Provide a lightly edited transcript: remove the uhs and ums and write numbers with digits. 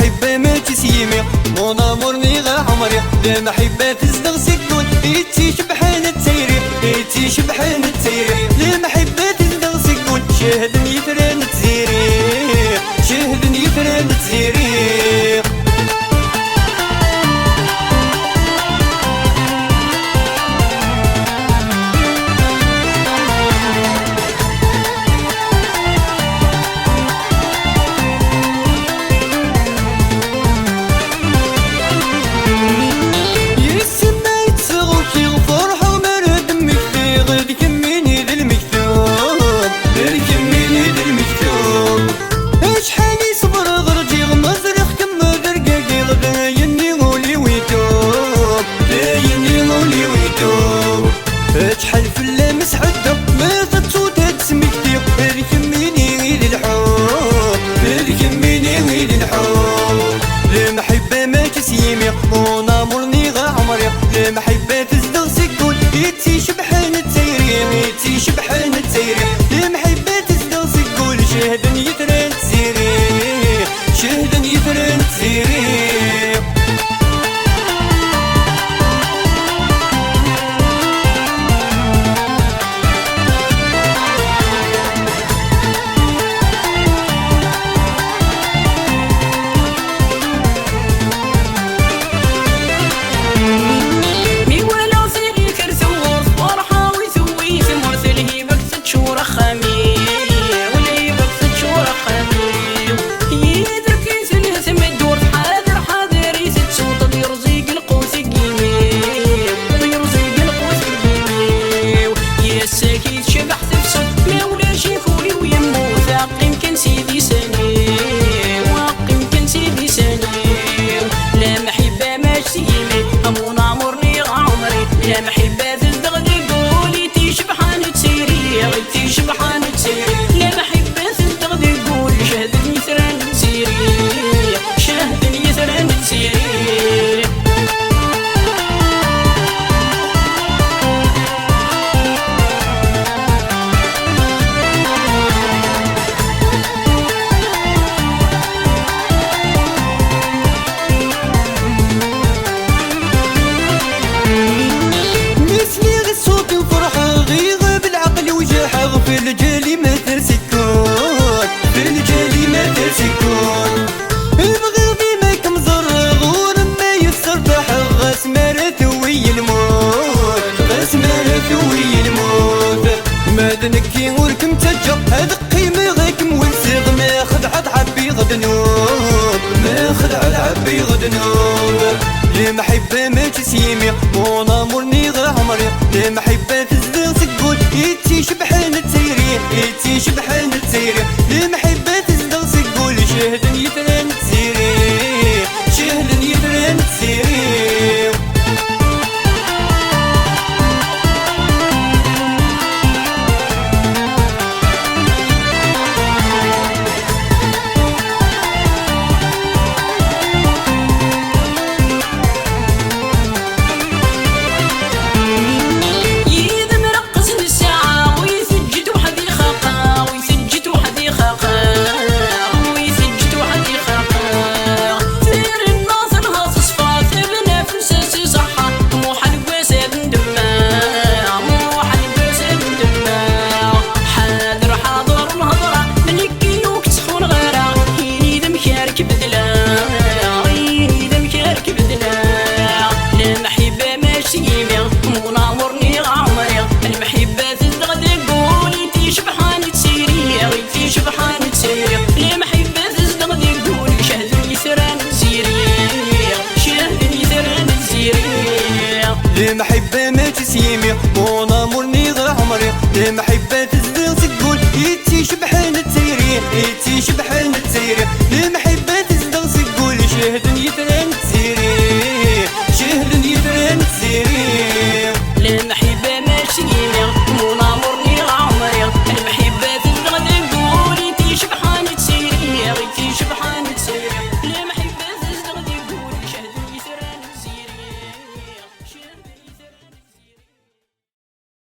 المحبة ما تسيمي مون امور نيغا عمري المحبة تصدق سكون إيتي شبحان التيري إيتي شبحان التيري المحبة تصدق سكون شاهدني يثران تزيري شاهدني يثران تزيري شحال في اللمس عدة ما تتوت تسمكتي الكميني غير الحب الكميني غير الحب المحبة ما تسيمي مون امور نيغا عمري المحبة تصدق سكون إيتي شبحان التيري إيتي شبحان التيري المحبة تصدق سكون شاهدني يثران تزيري شاهدني يثران تزيري يا محبة تصدق تقولي تي شبحان تسيري غيتي شبحان تسيري يا محبة تصدق تقولي شاهدني يثران تسيري شاهدني يثران تسيري في الجالي ما ترسكون في الجالي ما ترسكون المغربي ما كمزر غور ما يصرح غاس مرثوي الموت غاس مرثوي الموت ما دنكي وركم تجا هدقي ما غيكم ونسغ ما خدعت عبي غدنوب ما خدعت عبي غدنوب المحبة ما تسيمي مون امور نيغا عمري المحبة تصدق سكون إيتي شبحان التيري إيتي شبحان التيري المحبة تصدق سكون شاهدني يثران تزيري شاهدني يثران تزيري المحبة ما تسيمي مون امور نيغا عمري المحبة تصدق تقول إيتي شبحان التيري إيتي شبحان التيري المحبة تصدق تقول شاهدني يثران